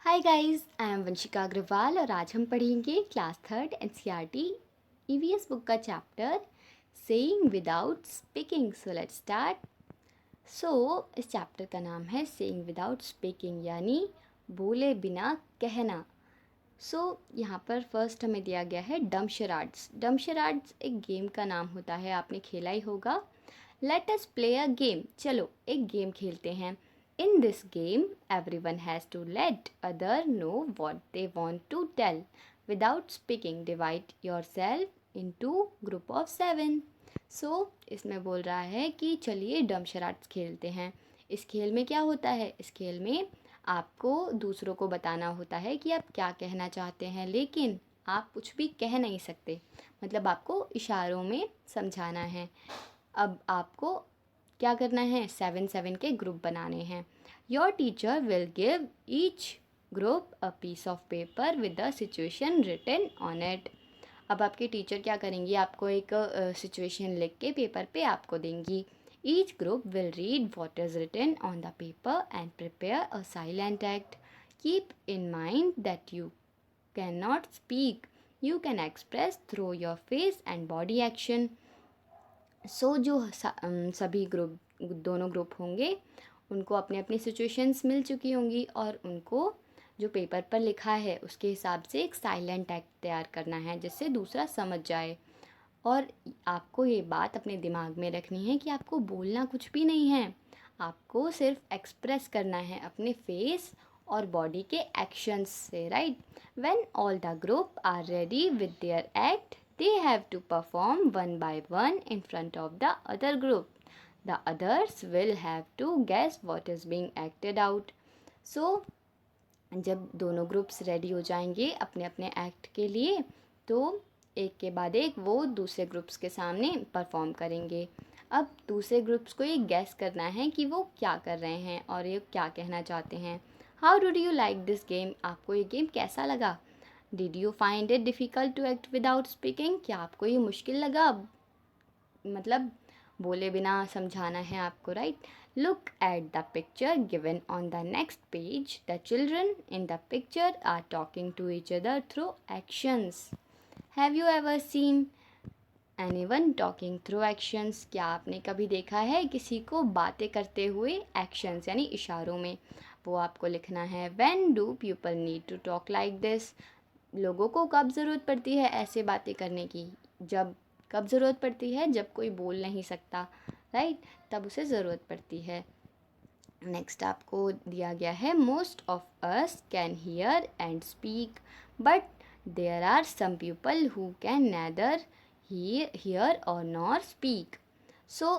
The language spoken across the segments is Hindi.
Hi guys, I am Vanshika Agarwal और आज हम पढ़ेंगे class third NCERT EVS book का chapter saying without speaking. So let's start. इस चैप्टर का नाम है सेइंग विदाउट स्पीकिंग, यानी बोले बिना कहना। यहाँ पर फर्स्ट हमें दिया गया है डम शराड्स। डम शराड्स एक गेम का नाम होता है, आपने खेला ही होगा। Let us play a game, चलो एक गेम खेलते हैं। In this game, everyone has to let other know what they want to tell without speaking. Divide yourself into group of 7. इसमें बोल रहा है कि चलिए डम शराड्स खेलते हैं। इस खेल में क्या होता है? इस खेल में आपको दूसरों को बताना होता है कि आप क्या कहना चाहते हैं, लेकिन आप कुछ भी कह नहीं सकते। मतलब आपको इशारों में समझाना है। अब आपको क्या करना है? 7 के ग्रुप बनाने हैं। Your teacher will give each group a piece of paper with the situation written on it. अब आपके टीचर क्या करेंगी? आपको एक सिचुएशन लिख के पेपर पे आपको देंगी। Each group will read what is written on the paper and prepare a silent act. Keep in mind that you can not speak, you can express through your face and body action. सभी ग्रुप, दोनों ग्रुप होंगे, उनको अपने अपनी सिचुएशंस मिल चुकी होंगी और उनको जो पेपर पर लिखा है उसके हिसाब से एक साइलेंट एक्ट तैयार करना है जिससे दूसरा समझ जाए। और आपको ये बात अपने दिमाग में रखनी है कि आपको बोलना कुछ भी नहीं है, आपको सिर्फ एक्सप्रेस करना है अपने फेस और बॉडी के एक्शंस से, right. When all the group are ready with their act, they have to perform one by one in front of the other group. The others will have to guess what is being acted out. So जब दोनों ग्रुप्स रेडी हो जाएंगे अपने अपने एक्ट के लिए, तो एक के बाद एक वो दूसरे ग्रुप्स के सामने परफॉर्म करेंगे। अब दूसरे ग्रुप्स को ये गैस करना है कि वो क्या कर रहे हैं और ये क्या कहना चाहते हैं। How do you like this game? आपको ये गेम कैसा लगा? Did you find it difficult to act without speaking? क्या आपको ये मुश्किल लगा? मतलब बोले बिना समझाना है आपको, right. Look at the picture given on the next page. The children in the picture are talking to each other through actions. Have you ever seen anyone talking through actions? क्या आपने कभी देखा है किसी को बातें करते हुए एक्शंस यानी इशारों में? वो आपको लिखना है। When do people need to talk like this? लोगों को कब ज़रूरत पड़ती है ऐसे बातें करने की? कब ज़रूरत पड़ती है? जब कोई बोल नहीं सकता, राइट, तब उसे ज़रूरत पड़ती है। नेक्स्ट आपको दिया गया है most of us can hear and speak but there are some people who can neither hear और नॉर स्पीक।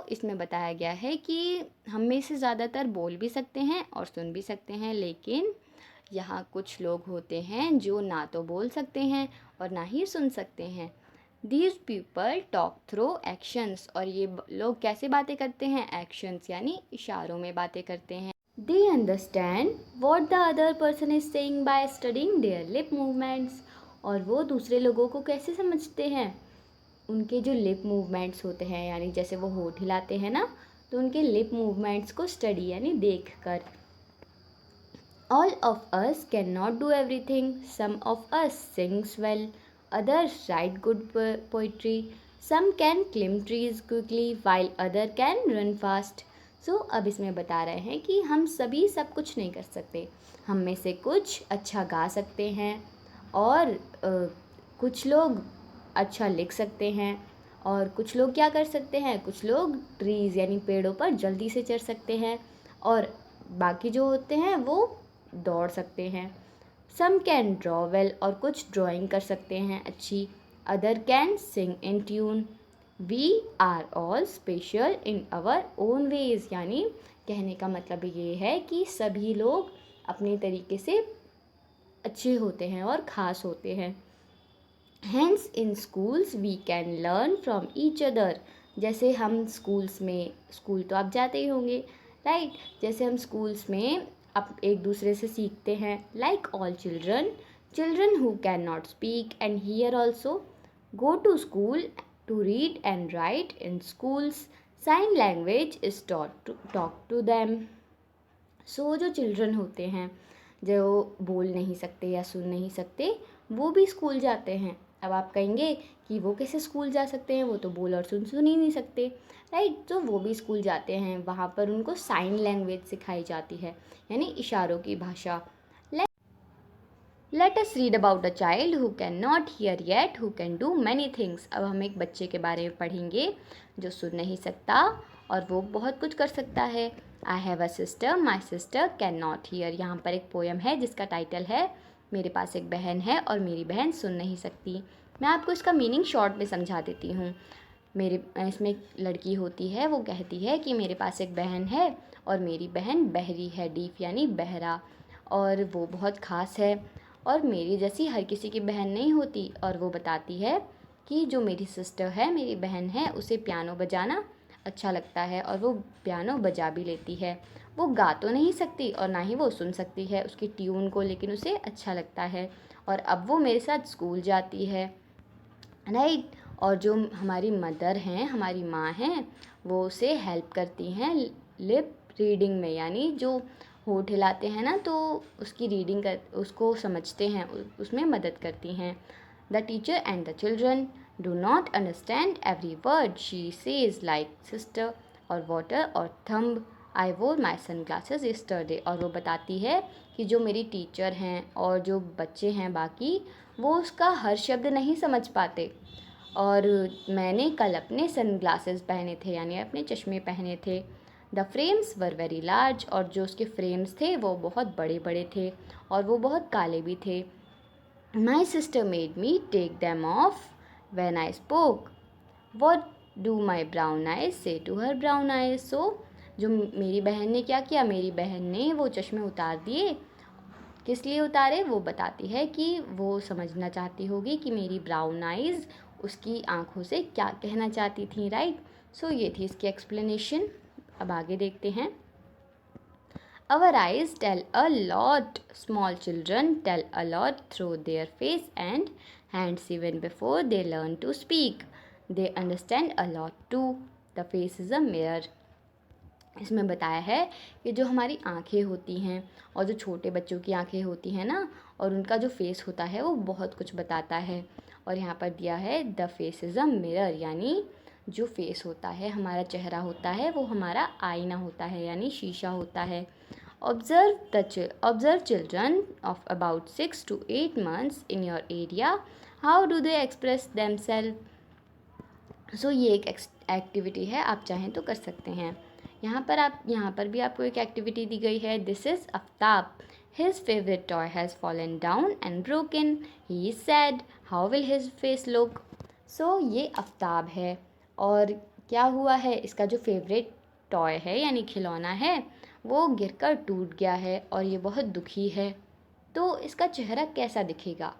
इसमें बताया गया है कि हम में से ज़्यादातर बोल भी सकते हैं और सुन भी सकते हैं, लेकिन यहाँ कुछ लोग होते हैं जो ना तो बोल सकते हैं और ना ही सुन सकते हैं। These people talk through actions, और ये लोग कैसे बातें करते हैं? एक्शंस यानी इशारों में बातें करते हैं। They understand what the other person is saying by studying there lip movements. और वो दूसरे लोगों को कैसे समझते हैं? उनके जो लिप मूवमेंट्स होते हैं, यानी जैसे वो होठ हिलाते हैं ना, तो उनके लिप मूवमेंट्स को स्टडी यानी देख कर। All of us cannot do everything. Some of us sings well, others write good poetry. Some can climb trees quickly while other can run fast. अब इसमें बता रहे हैं कि हम सभी सब कुछ नहीं कर सकते। हम में से कुछ अच्छा गा सकते हैं और कुछ लोग अच्छा लिख सकते हैं, और कुछ लोग क्या कर सकते हैं? कुछ लोग ट्रीज़ यानी पेड़ों पर जल्दी से चढ़ सकते हैं, और बाकी जो होते हैं वो दौड़ सकते हैं। सम कैन ड्रॉ वेल, और कुछ ड्राइंग कर सकते हैं अच्छी। Other can sing in tune. We are all special in our own ways, यानी कहने का मतलब ये है कि सभी लोग अपने तरीके से अच्छे होते हैं और ख़ास होते हैं। Hence in schools we can learn from each other. जैसे हम स्कूल्स में, स्कूल तो आप जाते ही होंगे, राइट। जैसे हम स्कूल्स में अब एक दूसरे से सीखते हैं। Like all children, children who can not speak and hear also go to school to read and write in schools. Sign language is taught to talk to them. जो चिल्ड्रन होते हैं, जो बोल नहीं सकते या सुन नहीं सकते वो भी स्कूल जाते हैं। अब आप कहेंगे कि वो कैसे स्कूल जा सकते हैं, वो तो बोल और सुन ही नहीं सकते, राइट। तो वो भी स्कूल जाते हैं, वहाँ पर उनको साइन लैंग्वेज सिखाई जाती है, यानी इशारों की भाषा। Let us read about a child who can not here yet who can do many things. अब हम एक बच्चे के बारे में पढ़ेंगे जो सुन नहीं सकता और वो बहुत कुछ कर सकता है। I have a sister, my sister can not here. यहाँ पर एक पोएम है जिसका टाइटल है मेरे पास एक बहन है और मेरी बहन सुन नहीं सकती। मैं आपको इसका मीनिंग शॉर्ट में समझा देती हूँ। मेरे इसमें एक लड़की होती है, वो कहती है कि मेरे पास एक बहन है और मेरी बहन बहरी है, डीफ यानी बहरा, और वो बहुत ख़ास है और मेरी जैसी हर किसी की बहन नहीं होती। और वो बताती है कि जो मेरी सिस्टर है, मेरी बहन है, उसे पियानो बजाना अच्छा लगता है और वो पियानो बजा भी लेती है। वो गा तो नहीं सकती और ना ही वो सुन सकती है उसकी ट्यून को, लेकिन उसे अच्छा लगता है और अब वो मेरे साथ स्कूल जाती है, राइट। और जो हमारी मदर हैं, हमारी माँ हैं, वो उसे हेल्प करती हैं लिप रीडिंग में, यानी जो होठ हिलाते हैं ना तो उसकी रीडिंग कर उसको समझते हैं, उसमें मदद करती हैं। The teacher and the children do not understand every word she says like sister और वाटर और थंब। आई वोर माई सन ग्लासेस यस्टरडे। और वो बताती है कि जो मेरी टीचर हैं और जो बच्चे हैं बाकी, वो उसका हर शब्द नहीं समझ पाते और मैंने कल अपने सन ग्लासेस पहने थे, यानी अपने चश्मे पहने थे। The frames were very large. और जो उसके फ्रेम्स थे वो बहुत बड़े बड़े थे और वो बहुत काले भी थे। My sister made me take them off when I spoke. What do my brown eyes say to her brown eyes. सो जो मेरी बहन ने क्या किया, मेरी बहन ने वो चश्मे उतार दिए। किस लिए उतारे, वो बताती है कि वो समझना चाहती होगी कि मेरी ब्राउन आइज़ उसकी आँखों से क्या कहना चाहती थी, राइट। सो ये थी इसकी एक्सप्लेनेशन। अब आगे देखते हैं। Our eyes tell a lot. Small children tell a lot through their face and hands even before they learn to speak. They understand a lot too. The face is a mirror. इसमें बताया है कि जो हमारी आँखें होती हैं और जो छोटे बच्चों की आँखें होती हैं ना, और उनका जो फेस होता है वो बहुत कुछ बताता है। और यहाँ पर दिया है the face is a mirror, यानी जो फेस होता है, हमारा चेहरा होता है, वो हमारा आईना होता है, यानी शीशा होता है। Observe children of about 6 to 8 months in your area, how do they express themself. So ये एक एक्टिविटी है, आप चाहें तो कर सकते हैं। यहाँ पर भी आपको एक एक्टिविटी दी गई है। This is Aftab. His favourite toy has fallen down and broken. He is sad. How will his face look. So ये आफ्ताब है और क्या हुआ है, इसका जो फेवरेट टॉय है यानी खिलौना है वो गिरकर टूट गया है और ये बहुत दुखी है, तो इसका चेहरा कैसा दिखेगा।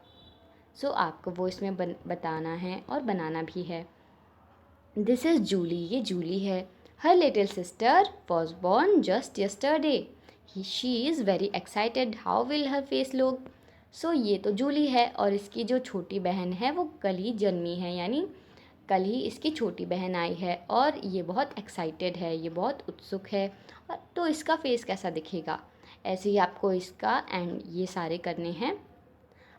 सो आपको वो इसमें बताना है और बनाना भी है। This is Julie. ये जूली है। Her little sister was born just yesterday. She is very excited. How will her face look. So ये तो जूली है और इसकी जो छोटी बहन है वो कल ही जन्मी है, यानी कल ही इसकी छोटी बहन आई है और ये बहुत एक्साइटेड है, ये बहुत उत्सुक है। और तो इसका फेस कैसा दिखेगा, ऐसे ही आपको इसका एंड ये सारे करने हैं।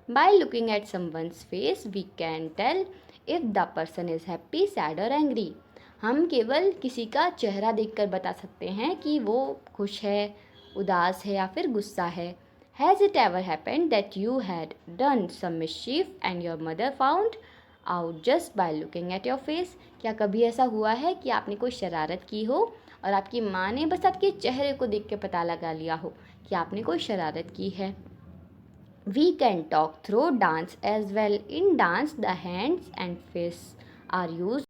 By looking at someone's face, we can tell if the person is happy, sad or angry. हम केवल किसी का चेहरा देखकर बता सकते हैं कि वो खुश है, उदास है या फिर गुस्सा है। Has it ever happened that you had done some mischief and your mother found out just by looking at your face? क्या कभी ऐसा हुआ है कि आपने कोई शरारत की हो और आपकी माँ ने बस आपके चेहरे को देख के पता लगा लिया हो कि आपने कोई शरारत की है। We can talk through dance as well. In dance, the hands and face are used